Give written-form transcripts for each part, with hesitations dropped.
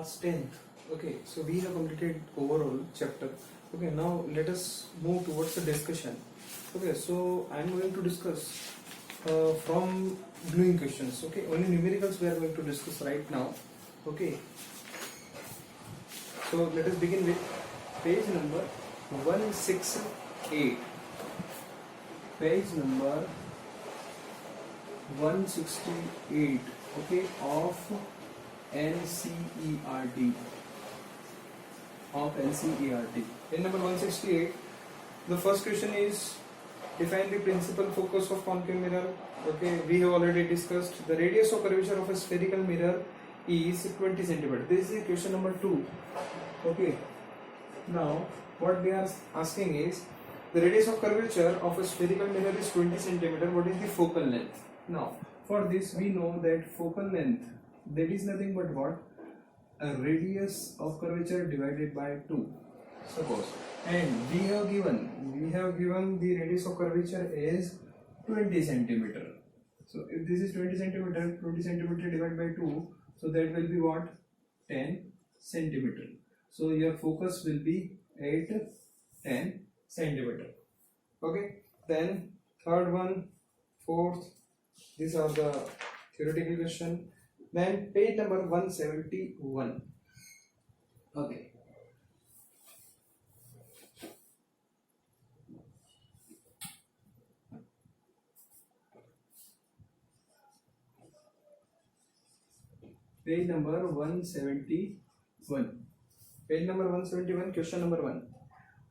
class 10th. Okay, so we have completed overall chapter. Okay, now let us move towards the discussion. Okay, so I am going to discuss from gluing questions. Okay, only numericals we are going to discuss right now. Okay, so let us begin with page number 168. Page number 168. Okay, of NCERT. In number 168, the first question is define the principal focus of concave mirror. Okay, we have already discussed the radius of curvature of a spherical mirror is 20 centimeter. This is question number 2. Okay, now what they are asking is the radius of curvature of a spherical mirror is 20 centimeter. What is the focal length? Now for this we know that focal length, that is nothing but what? A radius of curvature divided by 2, suppose, and we have given the radius of curvature is 20 centimeter. So if this is 20 centimeter, 20 centimeter divided by 2, so that will be what? 10 centimeter. So your focus will be at 10 centimeter. Okay, then third one, fourth, these are the theoretical question. Then page number 171. Okay, page number 171. Page number 171, question number 1.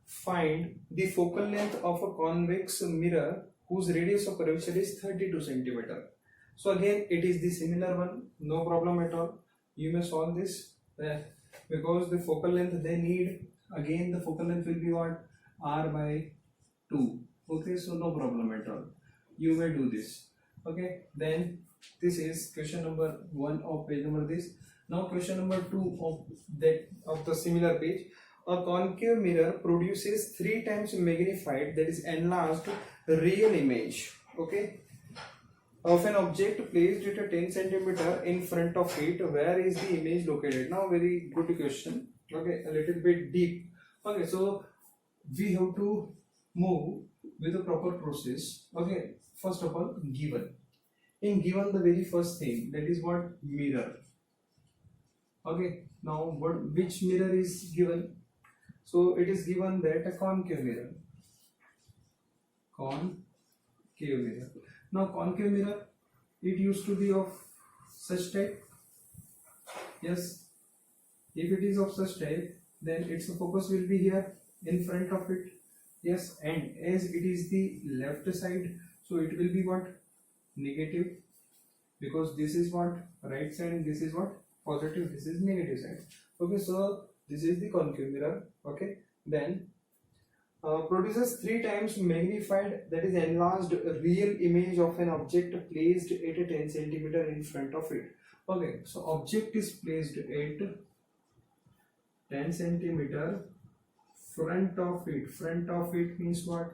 Find the focal length of a convex mirror whose radius of curvature is 32 centimeter. So again it is the similar one, no problem at all. You may solve this because the focal length they need, again the focal length will be what? R by 2. Okay, so no problem at all. You may do this. Okay, then this is question number 1 of page number this. Now question number 2 of the similar page. A concave mirror produces 3 times magnified, that is enlarged, real image. Okay, of an object placed at a 10 centimeter in front of it. Where is the image located? Now very good question. Okay, a little bit deep. Okay, so we have to move with the proper process. Okay, first of all, given the very first thing, that is what? Mirror. Okay, now which mirror is given? So it is given that a concave mirror. Now concave mirror, it used to be of such type. Yes, if it is of such type, then its focus will be here in front of it. Yes, and as it is the left side, so it will be what? Negative, because this is what? Right side, and this is what? Positive, this is negative side. Okay, so this is the concave mirror. Okay, then produces 3 times magnified, that is enlarged, real image of an object placed at a 10 centimeter in front of it. Okay, so object is placed at 10 centimeter front of it. Front of it means what?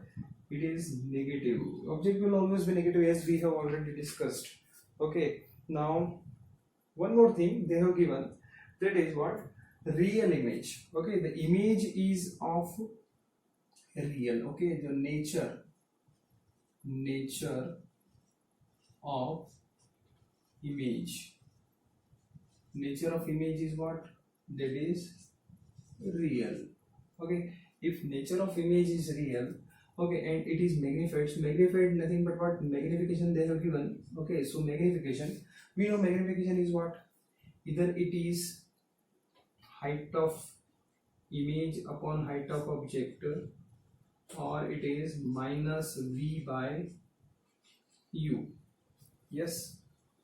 It is negative. Object will always be negative, as we have already discussed. Okay, now one more thing they have given, that is what? Real image. Okay, the image is of real. Okay, the nature of image. Nature of image is what? That is real. Okay, if nature of image is real, okay, and it is magnified, so magnified nothing but what? Magnification they have given. Okay, so magnification, we know magnification is what? Either it is height of image upon height of object, or it is minus v by u. Yes,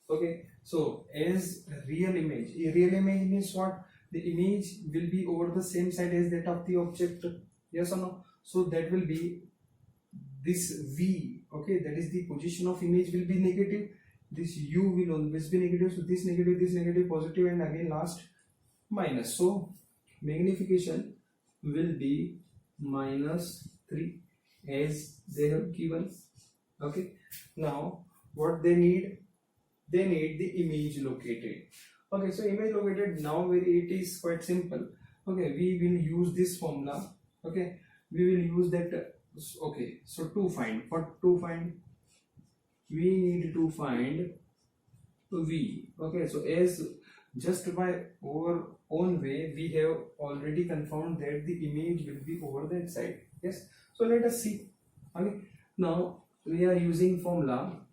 okay, so as real image means what? The image will be over the same side as that of the object. Yes or no? So that will be this v. Okay, that is the position of image will be negative. This u will always be negative. So this negative, positive, and again last minus. So magnification will be minus 3 as they have given. Okay, now what they need? They need the image located. Okay, so image located, now it is quite simple. Okay, we will use this formula. Okay, we will use that. Okay, so to find, what to find, we need to find v. Okay, so as just by our own way we have already confirmed that the image will be over that side. Yes, so let us see. Okay, now we are using formula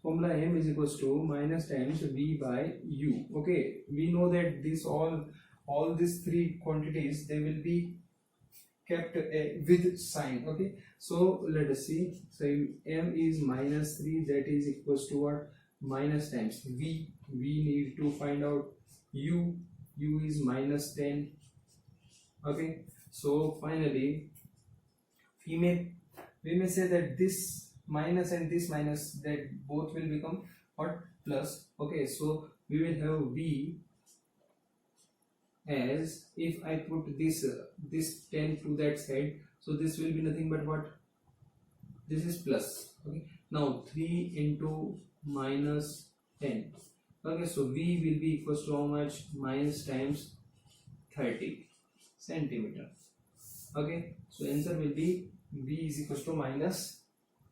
m is equals to minus times v by u. Okay, we know that this all these three quantities, they will be kept with sign. Okay, so let us see. So m is minus 3, that is equals to what, minus times v. We need to find out u is minus 10. Okay, so finally we may say that this minus and this minus, that both will become what, plus. Okay, so we will have v as, if I put this 10 to that side, so this will be nothing but what, this is plus. Okay, now 3 into minus 10. Okay, so v will be equals to how much, minus times 30 centimeter. Okay, so answer will be v is equals to minus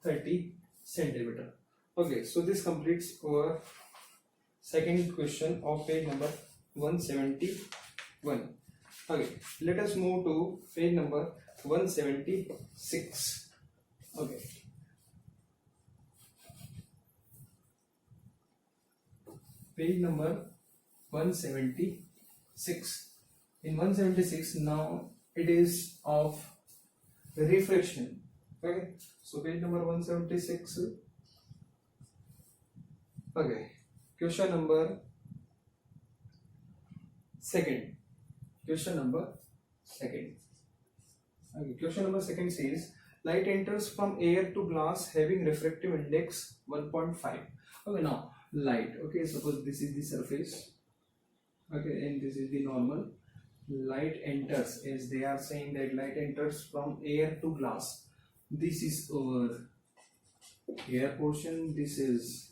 30 centimeter. Okay, so this completes our second question of page number 171. Okay, let us move to page number 176. Okay, page number 176. In 176, now it is of refraction. Okay, so page number 176. Okay, question number second. Question number second. Okay, question number second says light enters from air to glass having refractive index 1.5. Okay, now light. Okay, suppose this is the surface. Okay, and this is the normal. Light enters, as they are saying that light enters from air to glass. This is our air portion, this is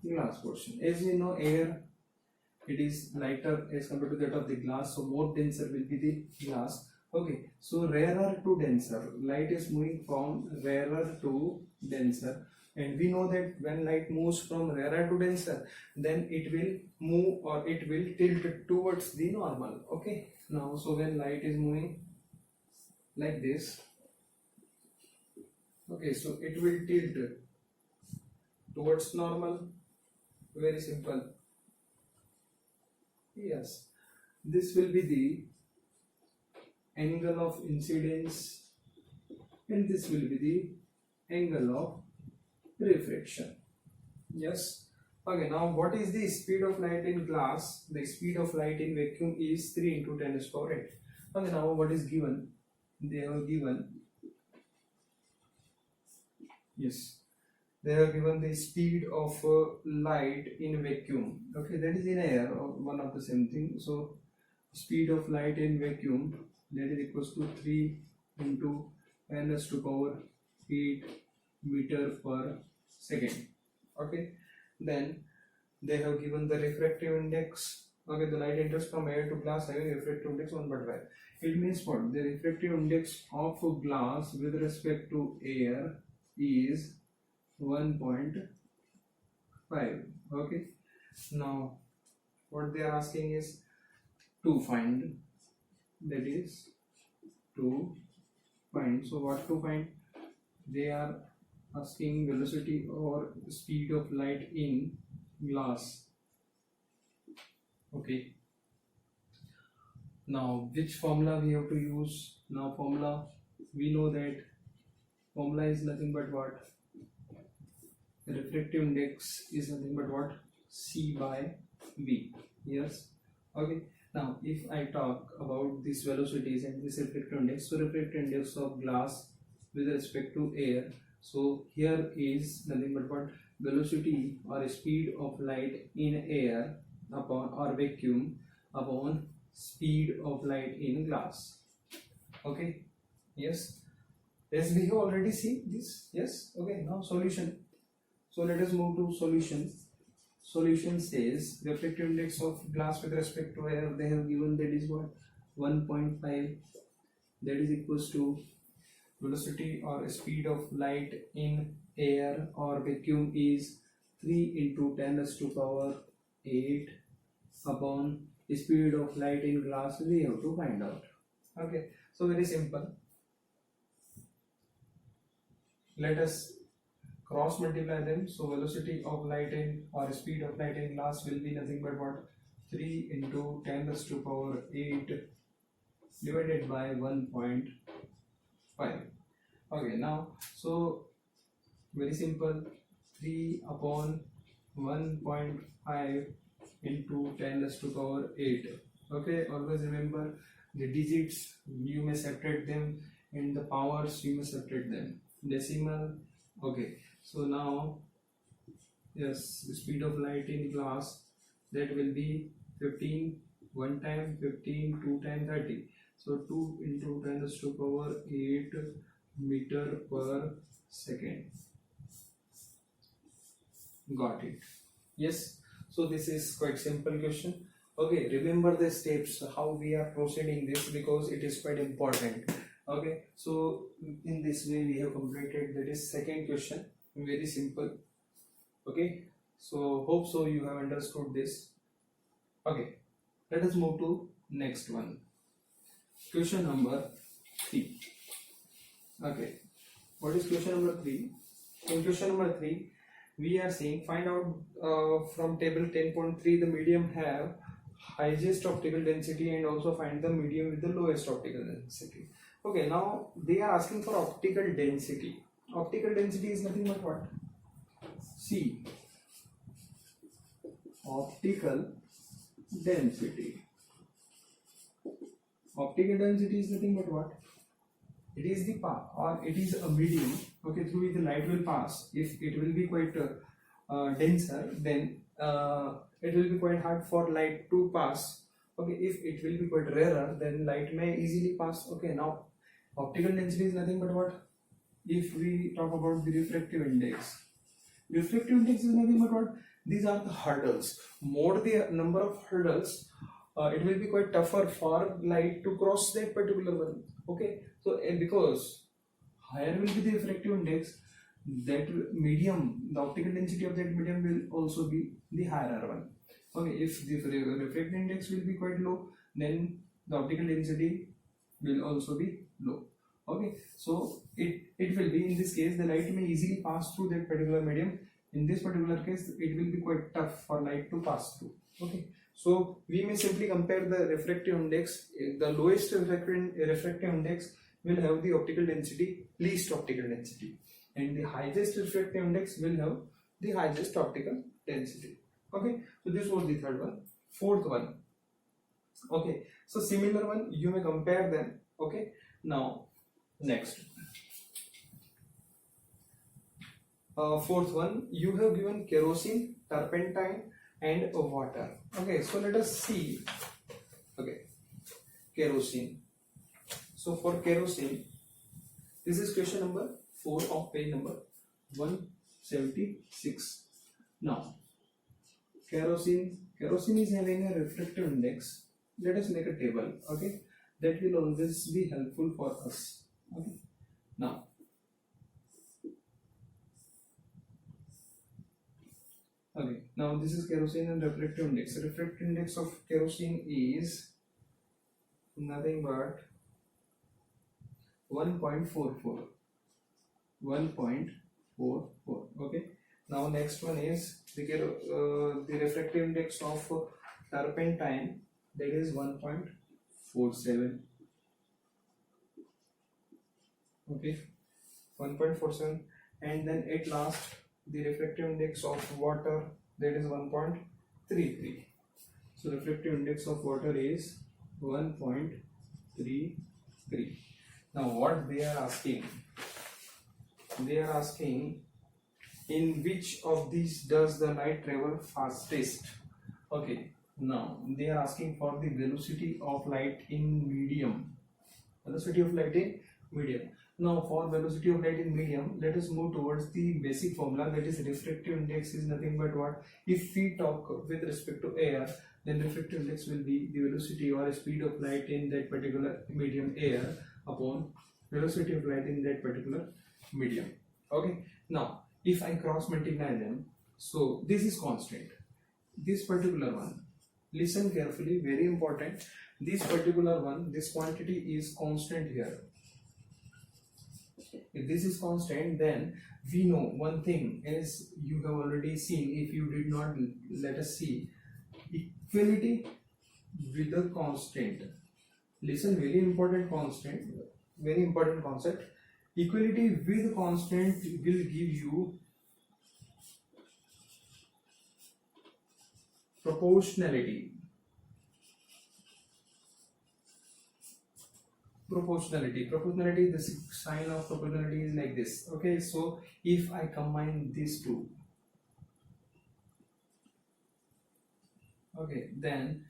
glass portion. As we know, air, it is lighter as compared to that of the glass, so more denser will be the glass. Okay, so rarer to denser, light is moving from rarer to denser, and we know that when light moves from rarer to denser, then it will move, or it will tilt towards the normal. Okay, now so when light is moving like this, okay, so it will tilt towards normal. Very simple. Yes, this will be the angle of incidence, and this will be the angle of refraction. Yes. Okay, now what is the speed of light in glass? The speed of light in vacuum is 3 into 10 to the power 8. Okay, now what is given? They have given, yes, they have given the speed of light in vacuum. Okay, that is in air, or one of the same thing. So speed of light in vacuum, that is equals to 3 into 10 to the power 8 meter per second. Okay, then they have given the refractive index. Okay, the light enters from air to glass having refractive index 1.5. It means what? The refractive index of glass with respect to air is 1.5. Okay, now what they are asking is to find, that is to find. So what to find? They are asking velocity or speed of light in glass. Okay, now which formula we have to use? Now formula, we know that formula is nothing but what? Refractive index is nothing but what? C by V. Yes. Okay, now if I talk about these velocities and this refractive index, so refractive index of glass with respect to air, so here is nothing but what? Velocity or speed of light in air upon, or vacuum, upon speed of light in glass. Okay, yes, as we have already seen this. Yes. Okay, now solution. So let us move to solution. Solution says refractive index of glass with respect to air they have given, that is what, 1.5, that is equals to velocity or speed of light in air or vacuum is 3 into 10 raised to power 8 upon speed of light in glass we have to find out. Okay, so very simple. Let us cross multiply them. So velocity of light in or speed of light in glass will be nothing but what, 3 into 10 raised to power 8 divided by 1.5. Okay, now so very simple, 3 upon 1.5 into 10 raised to power 8. Okay, always remember the digits you may separate them and the powers you may separate them, decimal. Okay, so now yes, the speed of light in glass, that will be 15 one time, 15 2 time, 30. So 2 into 10 raised to power 8 meter per second. Got it? Yes. So this is quite simple question. Okay, remember the steps how we are proceeding this because it is quite important. Okay, so in this way we have completed, that is second question, very simple. Okay, so hope so you have understood this. Okay, let us move to next one, question number 3. Okay, what is question number 3? In question number 3 we are saying find out from table 10.3 the medium have highest optical density and also find the medium with the lowest optical density. Okay, now they are asking for optical density. Optical density is nothing but what? See, optical density. Optical density is nothing but what? It is the path or it is a medium, okay, through which the light will pass. If it will be quite denser, then it will be quite hard for light to pass. Okay, if it will be quite rarer, then light may easily pass. Okay, now optical density is nothing but what? If we talk about the refractive index is nothing but what? These are the hurdles. More the number of hurdles, it will be quite tougher for light to cross that particular one. Okay, so because higher will be the refractive index, that medium, the optical density of that medium will also be the higher one. Okay, if the refractive index will be quite low, then the optical density will also be low. Okay, so it will be, in this case the light may easily pass through that particular medium. In this particular case it will be quite tough for light to pass through. Okay, so we may simply compare the refractive index. The lowest refractive index will have the optical density, least optical density, and the highest refractive index will have the highest optical density. Okay, so this was the third one. Fourth one, okay, so similar one you may compare them. Okay, now next, fourth one, you have given kerosene, turpentine and water. Okay, so let us see. Okay, kerosene. So for kerosene, this is question number 4 of page number 176. Now kerosene is having a refractive index. Let us make a table. Okay, that will always be helpful for us. Okay, now this is kerosene and refractive index. The refractive index of kerosene is nothing but 1.44. Okay, now next one is the refractive index of turpentine, that is 1.47. okay, 1.47, and then at last the refractive index of water, that is 1.33. so refractive index of water is 1.33. now what they are asking, in which of these does the light travel fastest. Okay, now they are asking for the velocity of light in medium. Velocity of light in medium. Now for velocity of light in medium, let us move towards the basic formula, that is refractive index is nothing but what? If we talk with respect to air, then refractive index will be the velocity or speed of light in that particular medium air upon velocity of light in that particular medium. Okay, now if I cross multiply them, so this is constant. This particular one, listen carefully, very important. This particular one, this quantity is constant here. If this is constant, then we know one thing, as you have already seen. If you did not, let us see equality with the constant. Listen, very important constant, very important concept. Equality with constant will give you proportionality. Proportionality, the sign of proportionality is like this. Okay, so if I combine these two, okay, then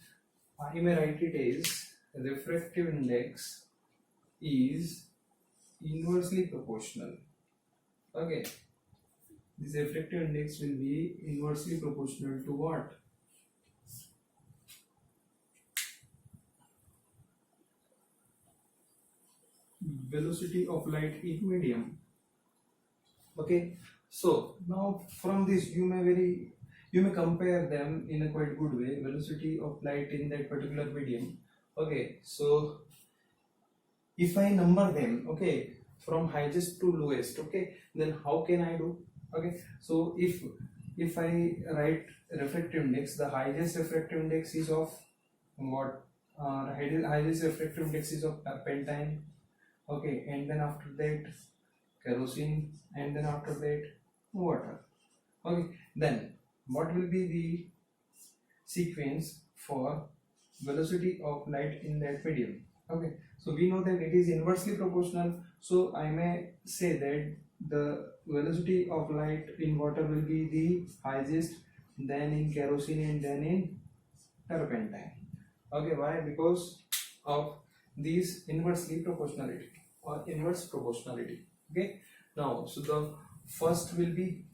I may write it as refractive index is inversely proportional. Okay, this refractive index will be inversely proportional to what? Velocity of light in medium. Okay, so now from this you may compare them in a quite good way, velocity of light in that particular medium. Okay, so if I number them, okay, from highest to lowest, okay, then how can I do? Okay, so if I write refractive index, the highest refractive index is of what? Highest refractive index is of turpentine. Okay, and then after that kerosene, and then after that water. Okay, then what will be the sequence for velocity of light in that medium? Okay, so we know that it is inversely proportional, so I may say that the velocity of light in water will be the highest, then in kerosene, and then in turpentine. Okay, why? Because of these inversely proportionality or inverse proportionality. Okay, now so the first will be,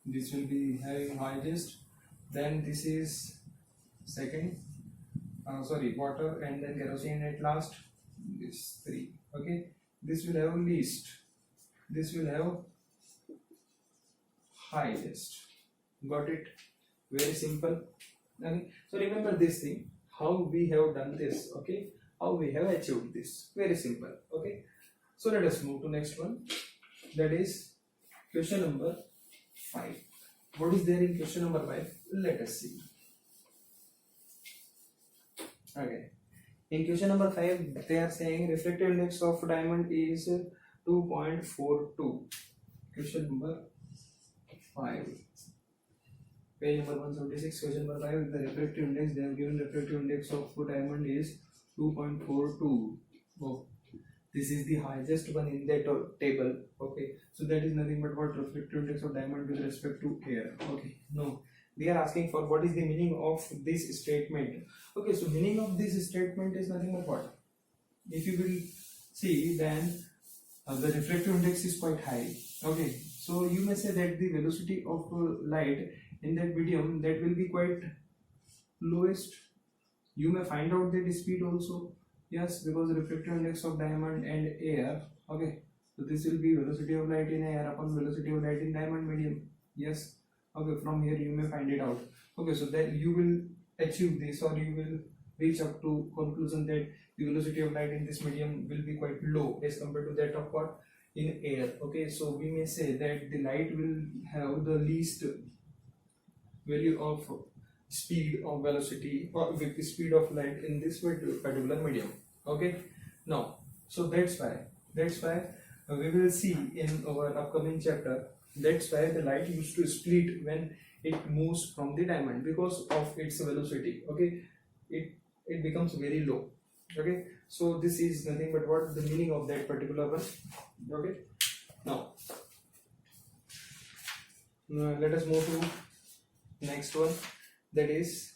this will be having highest, then this is second, water, and then kerosene at last, this 3. Okay, this will have least, this will have highest. Got it? Very simple. Okay, so remember this thing, how we have done this. Okay, how we have achieved this. Very simple. Okay, so let us move to next one, that is question number 5. What is there in question number 5? Let us see. Okay, in question number 5 they are saying refractive index of diamond is 2.42. Question number 5, page number 176, question number 5. The refractive index, they have given refractive index of diamond is 2.42. Oh, this is the highest one in that table. Okay, so that is nothing but what? Refractive index of diamond with respect to air. Okay, no, they are asking for what is the meaning of this statement. Okay, so meaning of this statement is nothing but what? If you will see, then the refractive index is quite high. Okay, so you may say that the velocity of light in that medium, that will be quite lowest. You may find out that speed also. Yes, because refractive index of diamond and air. Okay, so this will be velocity of light in air upon velocity of light in diamond medium. Yes. Okay, from here you may find it out. Okay, so that you will achieve this, or you will reach up to conclusion that the velocity of light in this medium will be quite low as compared to that of what? In air. Okay, so we may say that the light will have the least value of speed of velocity or with the speed of light in this particular medium. Okay, now so that's why we will see in our upcoming chapter, that's why the light used to split when it moves from the diamond, because of its velocity. Okay, it becomes very low. Okay, so this is nothing but what? The meaning of that particular one. Okay, now let us move to next one, that is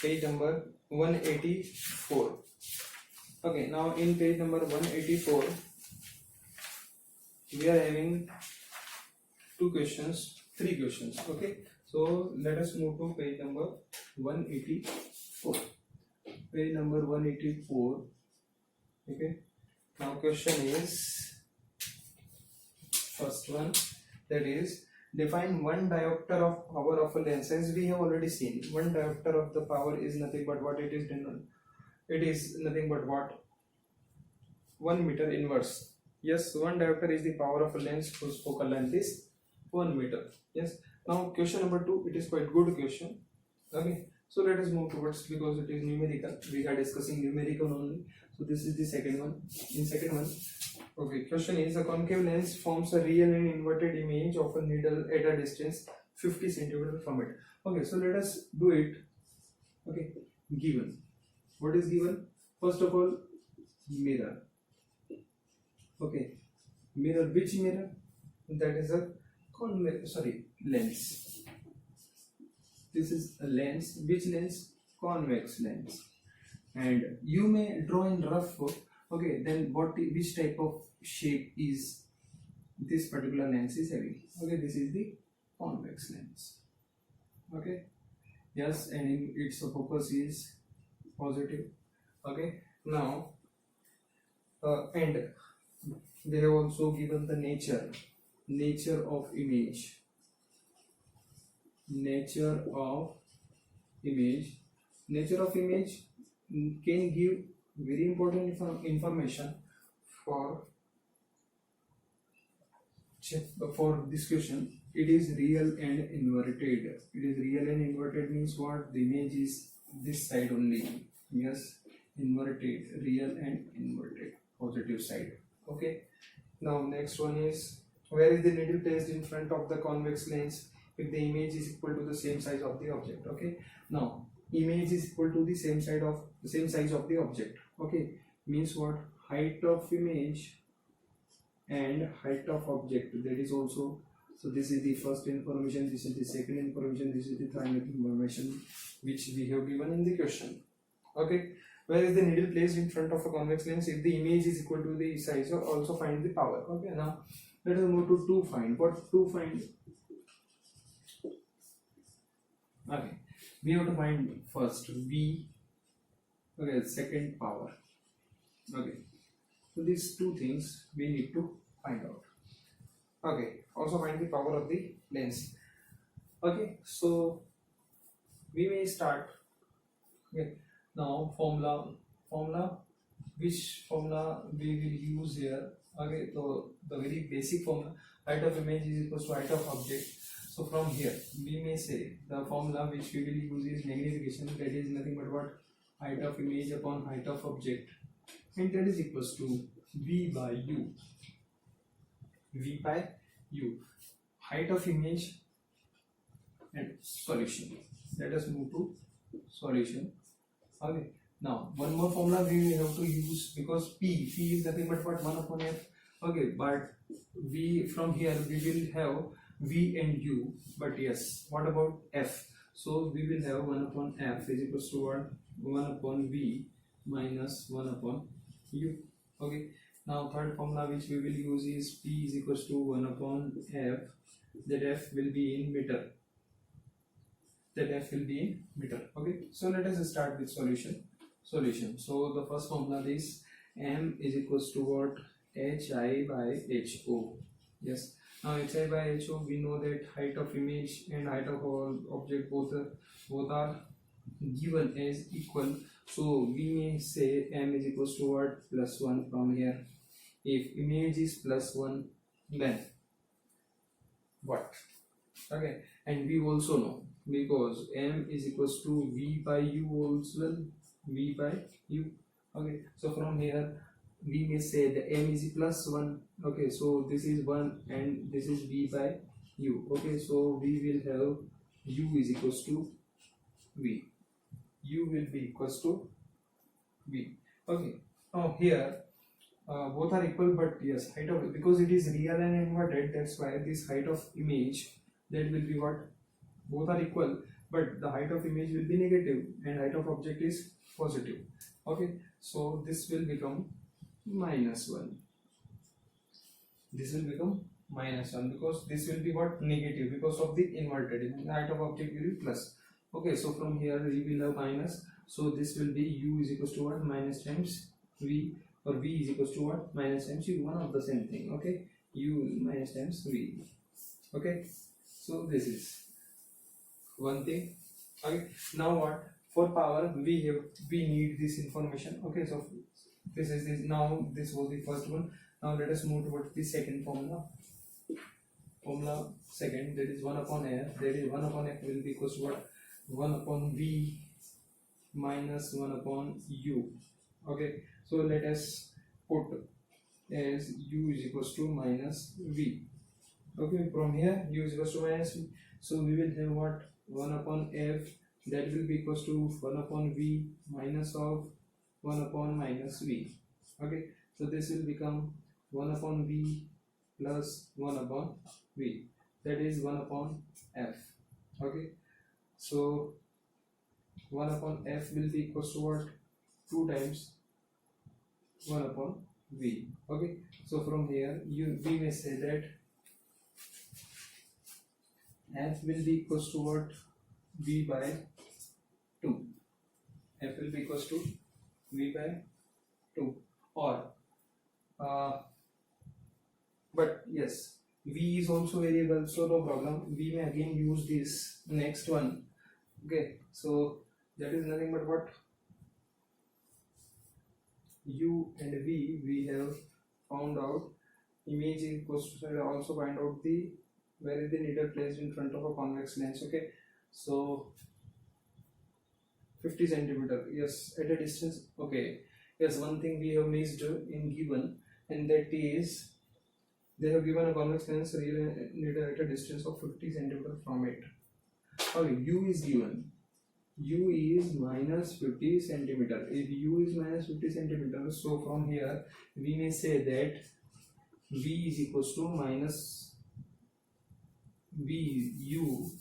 page number 184. Okay, now in page number 184 we are having three questions. Okay, so let us move to page number 184. Page number 184. Okay, now question is first one, that is define one diopter of power of a lens. As we have already seen, one diopter of the power is nothing but what it is denoted. It is nothing but what? 1 meter inverse. Yes, one diopter is the power of a lens whose focal length is 1 meter. Yes. Now question number 2, it is quite good question. Okay, so let us move towards, because it is numerical, we are discussing numerical only. So this is the second one. In second one, okay, question is a concave lens forms a real and inverted image of a needle at a distance 50 centimeter from it. Okay, so let us do it. Okay, given, what is given? First of all, mirror. Okay, mirror, which mirror? That is a lens. This is a lens. Which lens? Convex lens. And you may draw in rough. Okay, then which type of shape is this particular lens is having? Okay, this is the convex lens. Okay, yes, and its focus is positive. Okay, now and they have also given the nature of image. Nature of image can give very important information for this question. It is real and inverted. It is real and inverted means what? The image is this side only. Yes, inverted, real and inverted, positive side. Okay, now next one is, where is the needle placed in front of the convex lens if the image is equal to the same size of the object? Okay, now image is equal to the same size of the object. Okay, means what? Height of image and height of object, that is also. So this is the first information, this is the second information, this is the third information which we have given in the question. Okay, where is the needle placed in front of a convex lens if the image is equal to the size? Or also find the power. Okay, now let us move to 2 find. What 2 find? Okay, we have to find first V. Okay, second power. Okay, so these two things we need to find out. Okay, also find the power of the lens. Okay, so we may start. Okay, now formula, which formula we will use here? Okay, so the very basic formula, height of image is equal to height of object. So from here we may say the formula which we will use is magnification, that is nothing but what? Height of image upon height of object, and that is equals to V by U. V by U, height of image and solution. Let us move to solution. Okay, now one more formula we have to use, because P is nothing but what? 1 upon F. Okay, but we from here we will have V and U, but yes, what about F? So we will have 1 upon F is equals to what? 1 upon V minus 1 upon U. Okay, now third formula which we will use is P is equals to 1 upon F, that F will be in meter. Okay, so let us start with solution. So the first formula is M is equals to what? Hi by Ho. Yes, now Hi by Ho, we know that height of image and height of object both are given as equal. So we may say M is equals to what? Plus 1 from here. If image is plus 1, then what? Okay, and we also know, because M is equals to V by U also, V by U. Okay, so from here we may say the M is plus 1. Okay, so this is 1 and this is V by U. Okay, so we will have U is equals to V. U will be equals to V. Okay, now here both are equal, but yes, height of, because it is real and inverted, that's why this height of image, that will be what? Both are equal, but the height of image will be negative and height of object is positive. Okay, so this will become -1. This will become -1 because this will be what, negative, because of the inverted. In the height of object will be plus. Okay, so from here we will have minus, so this will be u is equals to what, minus times v, or v is equals to what, minus times u, one of the same thing. Okay, u minus times v. Okay, so this is one thing. Okay, now what, for power we need this information. Okay, so this is this. Now this was the first one. Now let us move towards the second formula. Formula second, that is 1 upon f. That is 1 upon f will be equals to what, 1 upon v minus 1 upon u. Okay, so let us put as u is equals to minus v. Okay, from here u is equals to minus v, so we will have what, 1 upon f, that will be equals to 1 upon v minus of 1 upon minus v. Okay, so this will become 1 upon v plus 1 upon v, that is 1 upon f. Okay, so 1 upon f will be equals to what, 2 times 1 upon v. Okay, so from here we may say that f will be equals to what, v by 2. F will be equals to v by 2, or but yes, v is also variable, so no problem, we may again use this next one. Okay, so that is nothing but what, u and v we have found out. Image is equals to, also find out the where is the needle placed in front of a convex lens. Okay, so 50 centimeter, yes, at a distance. Okay, yes, one thing we have missed in given, and that is they have given a convex lens needle at a distance of 50 centimeter from it. Okay, u is given, u is minus 50 centimeter. If u is minus 50 centimeter, so from here we may say that v is equals to minus v u,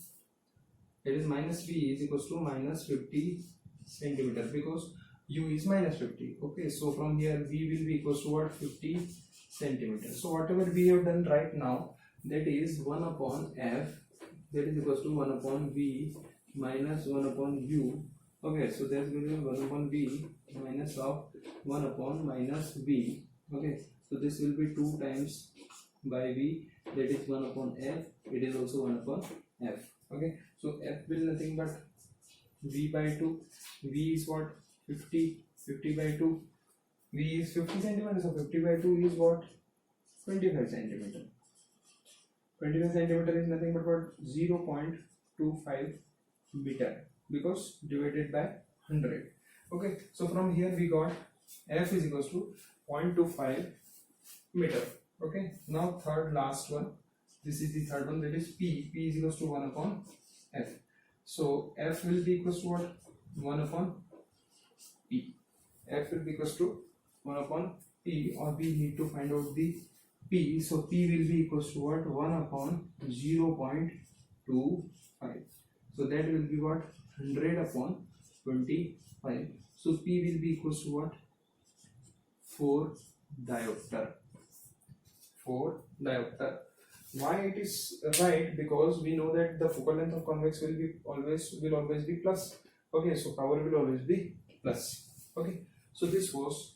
that is minus v is equals to minus 50 centimeter, because u is minus 50. Okay, so from here v will be equals to what, 50 centimeters. So whatever we have done right now, that is 1 upon f, that is equals to 1 upon v minus 1 upon u. Okay, so that will be 1 upon v minus of 1 upon minus v. Okay, so this will be 2 times by v, that is 1 upon f, it is also 1 upon f. Okay, so f will nothing but v by 2, v is what, 50 by 2, v is 50 centimeters, so 50 by 2 is what, 25 centimeter. 25 centimeter is nothing but what, 0.25 meter, because divided by 100. Okay, so from here we got f is equals to 0.25 meter. Okay, now third last one, this is the third one, that is p is equals to 1 upon f. So f will be equals to what, 1 upon p. F will be equals to 1 upon p, or we need to find out the p. So p will be equals to what, 1 upon 0.25. So that will be what, 100 upon 25. So p will be equals to what, 4 diopter. 4 diopter. Why it is right? Because we know that the focal length of convex will always be plus. Okay, so power will always be plus. Okay, so this was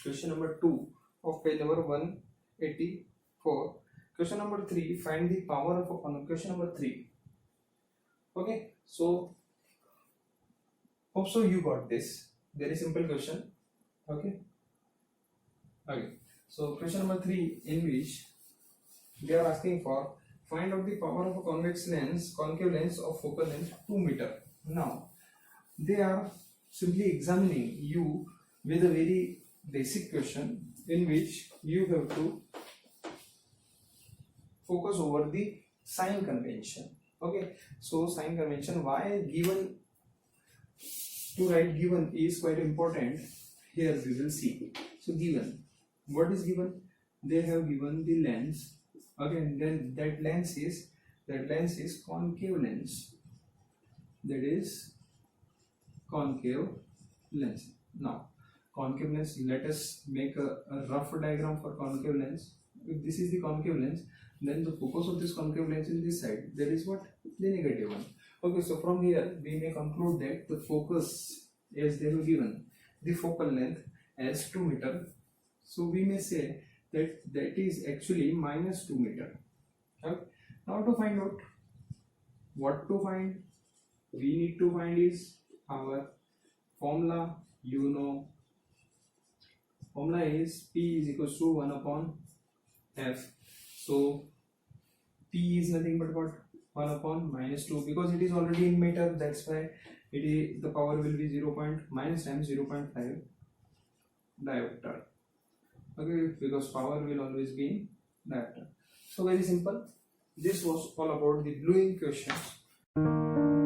question number 2 of page number 184. Question number 3, find the power of a convex. Question number 3. Okay, so hope so you got this. Very simple question. Okay. So question number 3, in which they are asking for find out the power of a concave lens of focal length 2 meter. Now they are simply examining you with a very basic question in which you have to focus over the sign convention. Okay, so sign convention, why given, to write given is quite important. Here we will see. So given, what is given? They have given the lens. Okay, and then that lens is concave lens. That is concave lens. Now, concave lens, let us make a rough diagram for concave lens. If this is the concave lens, then the focus of this concave lens is this side. That is what? The negative one. Okay, so from here we may conclude that the focus, as they have given the focal length as 2 meter, so we may say that that is actually minus 2 meter. Okay. Now to find out what to find, we need to find is our formula. You know, formula is P is equals to 1 upon F. So P is nothing but what? 1 upon minus 2, because it is already in meter, that's why it is, the power will be 0. Minus times 0.5 diopter. Okay, because power will always be in diopter. So very simple. This was all about the blue ink questions.